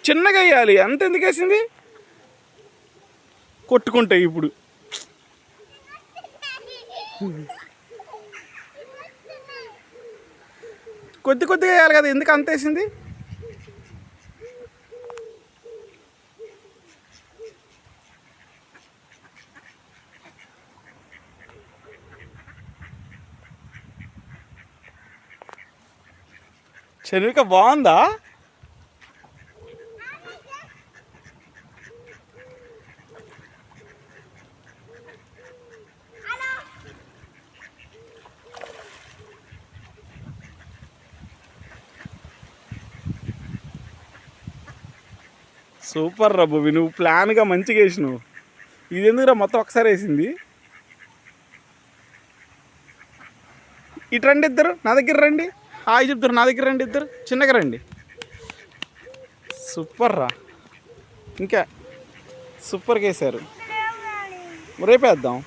చిన్నగా వేయాలి. అంత ఎందుకు వేసింది? కొట్టుకుంటాయి ఇప్పుడు. కొద్దిగా వేయాలి కదా, ఎందుకు అంత వేసింది? చనువిక బాగుందా? సూపర్ రా భూమి, నువ్వు ప్లాన్గా మంచిగా వేసినావు. ఇది ఎందుకురా మొత్తం ఒకసారి వేసింది? ఇటు రండి ఇద్దరు, నా దగ్గర రండి. హాయ్ చెప్తారు, నా దగ్గర రండి ఇద్దరు, చిన్నగా రండి. సూపర్ రా, ఇంకా సూపర్గా వేసారు. రేపేద్దాం.